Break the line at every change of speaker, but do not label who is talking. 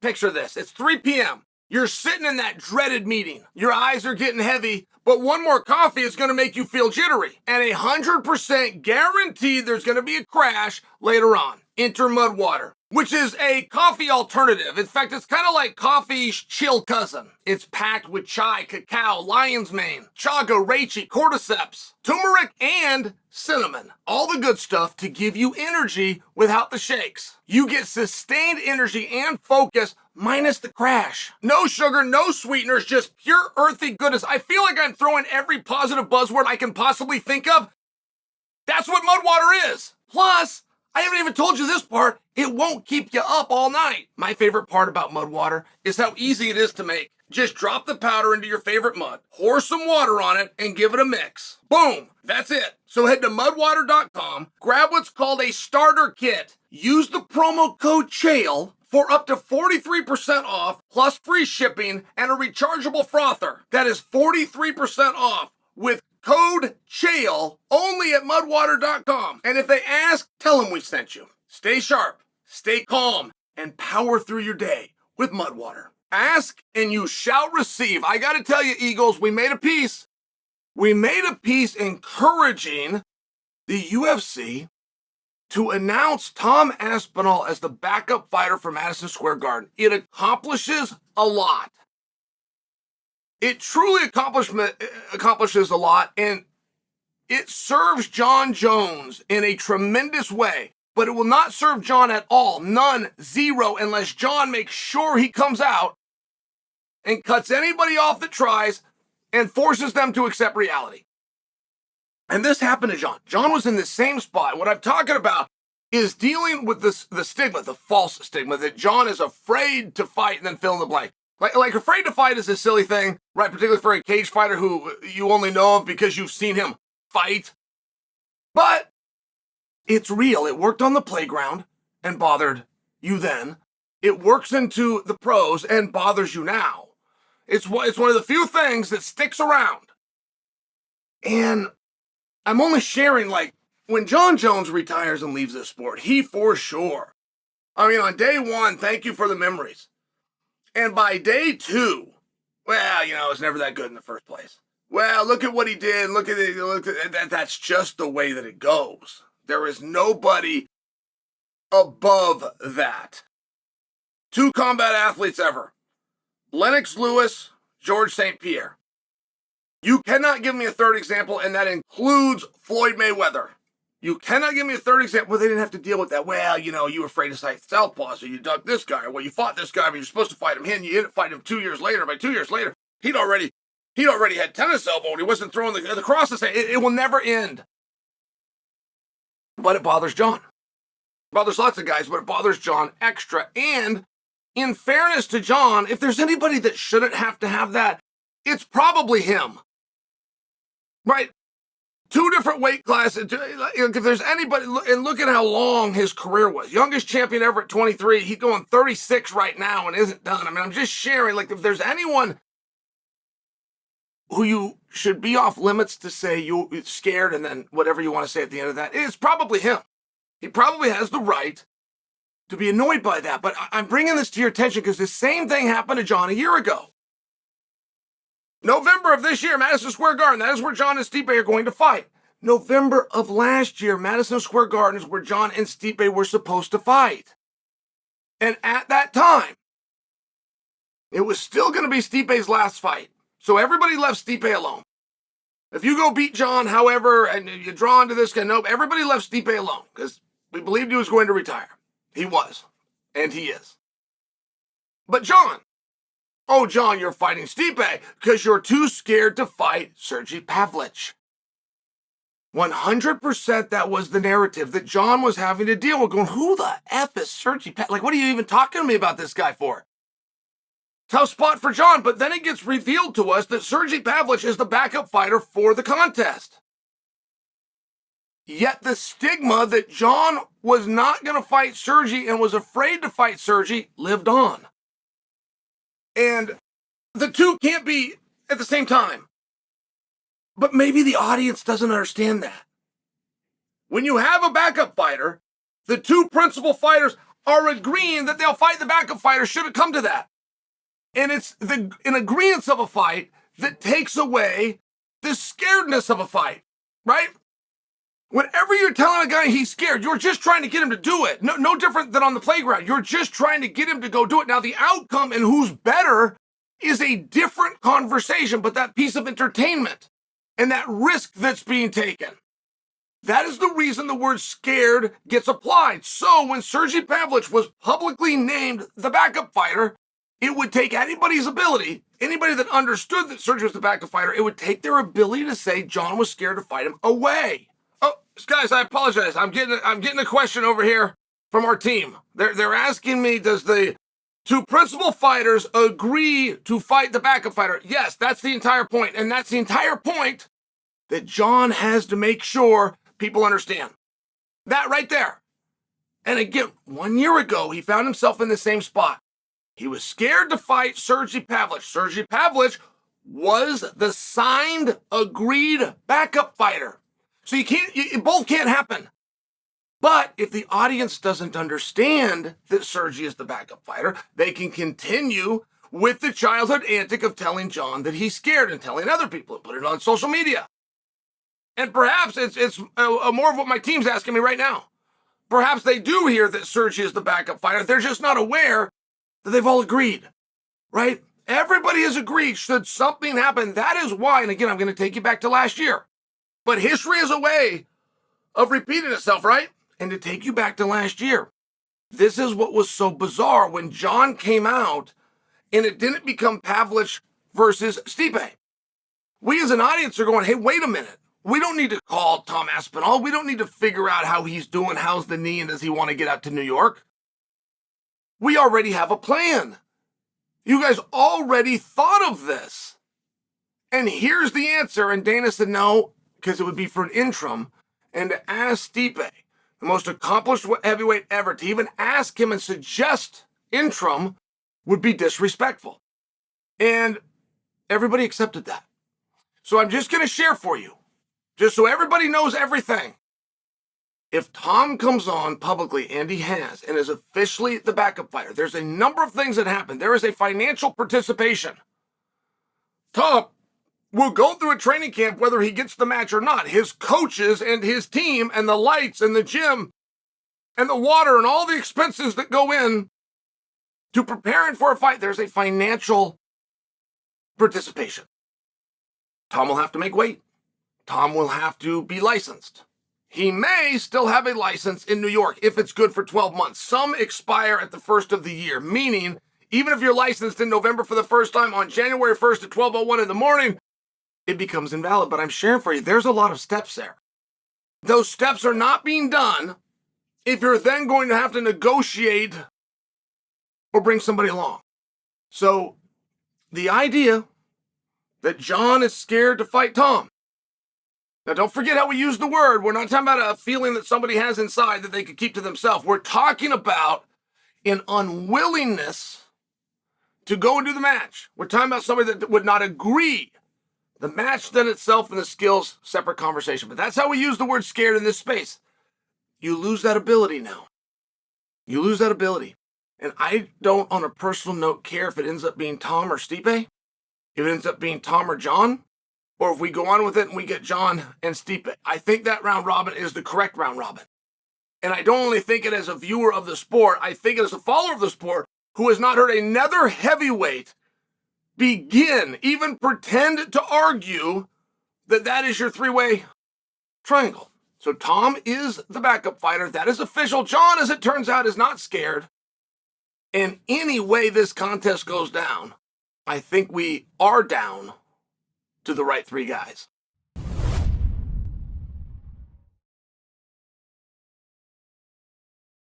picture this. It's 3 p.m. You're sitting in that dreaded meeting. Your eyes are getting heavy, but one more coffee is going to make you feel jittery. And 100% guaranteed there's going to be a crash later on. Enter Mud Water, which is a coffee alternative. In fact, it's kind of like coffee's chill cousin. It's packed with chai, cacao, lion's mane, chaga, reishi, cordyceps, turmeric, and cinnamon. All the good stuff to give you energy without the shakes. You get sustained energy and focus minus the crash. No sugar, no sweeteners, just pure earthy goodness. I feel like I'm throwing every positive buzzword I can possibly think of. That's what Mud Water is. Plus, I haven't even told you this part, it won't keep you up all night. My favorite part about Mud Water is how easy it is to make. Just drop the powder into your favorite mud, pour some water on it, and give it a mix. Boom, that's it. So head to mudwater.com, grab what's called a starter kit. Use the promo code Chael for up to 43% off, plus free shipping and a rechargeable frother. That is 43% off with code Chael only at mudwater.com. And if they ask, tell them we sent you. Stay sharp, stay calm, and power through your day with Mud Water. Ask and you shall receive. I got to tell you, Eagles, we made a piece. We made a piece encouraging the UFC to announce Tom Aspinall as the backup fighter for Madison Square Garden. It accomplishes a lot. It truly accomplishes a lot, and it serves Jon Jones in a tremendous way, but it will not serve Jon at all. None, zero, unless Jon makes sure he comes out and cuts anybody off that tries and forces them to accept reality. And this happened to Jon. Jon was in the same spot. What I'm talking about is dealing with the stigma, the false stigma, that Jon is afraid to fight and then fill in the blank. Like afraid to fight is a silly thing, right? Particularly for a cage fighter who you only know of because you've seen him fight. But it's real. It worked on the playground and bothered you then. It works into the pros and bothers you now. It's one of the few things that sticks around. And I'm only sharing, like, when Jon Jones retires and leaves this sport, he for sure. I mean, on day one, thank you for the memories. And by day two, well, it's never that good in the first place. Well, look at what he did. Look at it. That's just the way that it goes. There is nobody above that. 2 combat athletes ever. Lennox Lewis, George St. Pierre. You cannot give me a third example, and that includes Floyd Mayweather. You cannot give me a third example. Well, they didn't have to deal with that. Well, you were afraid to fight southpaw, so you ducked this guy. Well, you fought this guy, but you're supposed to fight him. You didn't fight him 2 years later. By 2 years later, he'd already had tennis elbow, and he wasn't throwing the crosses. It will never end. But it bothers Jon. It bothers lots of guys, but it bothers Jon extra. And in fairness to Jon, if there's anybody that shouldn't have to have that, it's probably him. Right? 2 different weight classes. If there's anybody, and look at how long his career was. Youngest champion ever at 23. He's going 36 right now and isn't done. I mean, I'm just sharing, like, if there's anyone who you should be off limits to say you're scared and then whatever you want to say at the end of that, it's probably him. He probably has the right to be annoyed by that. But I'm bringing this to your attention because the same thing happened to Jon a year ago. November of this year, Madison Square Garden, that is where Jon and Stipe are going to fight. November of last year, Madison Square Garden is where Jon and Stipe were supposed to fight. And at that time, it was still going to be Stipe's last fight. So everybody left Stipe alone. If you go beat Jon, however, and you're drawn to this guy, nope, everybody left Stipe alone because we believed he was going to retire. He was, and he is. But Jon, oh, Jon, you're fighting Stipe because you're too scared to fight Sergey Pavlovich. 100% that was the narrative that Jon was having to deal with, going, who the F is Sergey Pavlovich? Like, what are you even talking to me about this guy for? Tough spot for Jon, but then it gets revealed to us that Sergey Pavlovich is the backup fighter for the contest. Yet the stigma that Jon was not going to fight Sergey and was afraid to fight Sergey lived on. And the two can't be at the same time. But maybe the audience doesn't understand that. When you have a backup fighter, the 2 principal fighters are agreeing that they'll fight the backup fighter should it come to that. And it's an agreement of a fight that takes away the scaredness of a fight, right? Whenever you're telling a guy he's scared, you're just trying to get him to do it. No different than on the playground. You're just trying to get him to go do it. Now, the outcome and who's better is a different conversation, but that piece of entertainment and that risk that's being taken, that is the reason the word scared gets applied. So when Sergey Pavlovich was publicly named the backup fighter, it would take anybody's ability, anybody that understood that Sergey was the backup fighter, it would take their ability to say Jon was scared to fight him away. Oh, guys, I apologize. I'm getting a question over here from our team. They're asking me, does the two principal fighters agree to fight the backup fighter? Yes, that's the entire point. And that's the entire point that Jon has to make sure people understand. That right there. And again, 1 year ago, he found himself in the same spot. He was scared to fight Sergey Pavlovich. Sergey Pavlovich was the signed, agreed backup fighter. So both can't happen. But if the audience doesn't understand that Sergey is the backup fighter, they can continue with the childhood antic of telling Jon that he's scared and telling other people and put it on social media. And perhaps it's more of what my team's asking me right now. Perhaps they do hear that Sergey is the backup fighter. They're just not aware that they've all agreed, right? Everybody has agreed should something happen. That is why, and again, I'm going to take you back to last year. But history is a way of repeating itself, right? And to take you back to last year, this is what was so bizarre when Jon came out and it didn't become Pavlovich versus Stipe. We as an audience are going, hey, wait a minute. We don't need to call Tom Aspinall. We don't need to figure out how he's doing, how's the knee, and does he want to get out to New York? We already have a plan. You guys already thought of this. And here's the answer. And Dana said no, because it would be for an interim. And to ask Stipe, the most accomplished heavyweight ever, to even ask him and suggest interim would be disrespectful. And everybody accepted that. So I'm just going to share for you, just so everybody knows everything. If Tom comes on publicly, and he has, and is officially the backup fighter, there's a number of things that happen. There is a financial participation. Tom will go through a training camp whether he gets the match or not. His coaches and his team and the lights and the gym and the water and all the expenses that go in to preparing for a fight, there's a financial participation. Tom will have to make weight. Tom will have to be licensed. He may still have a license in New York if it's good for 12 months. Some expire at the first of the year, meaning even if you're licensed in November for the first time, on January 1st at 12:01 in the morning, it becomes invalid. But I'm sharing for you, there's a lot of steps there. Those steps are not being done if you're then going to have to negotiate or bring somebody along. So the idea that Jon is scared to fight Tom. Now, don't forget how we use the word. We're not talking about a feeling that somebody has inside that they could keep to themselves. We're talking about an unwillingness to go and do the match. We're talking about somebody that would not agree. The match then itself and the skills, separate conversation. But that's how we use the word scared in this space. You lose that ability now. You lose that ability. And I don't, on a personal note, care if it ends up being Tom or Stipe, if it ends up being Tom or Jon, or if we go on with it and we get Jon and Stipe. I think that round robin is the correct round robin. And I don't only think it as a viewer of the sport, I think it as a follower of the sport who has not heard another heavyweight begin, even pretend to argue that that is your three-way triangle. So Tom is the backup fighter. That is official. Jon, as it turns out, is not scared. And any way this contest goes down, I think we are down to the right three guys.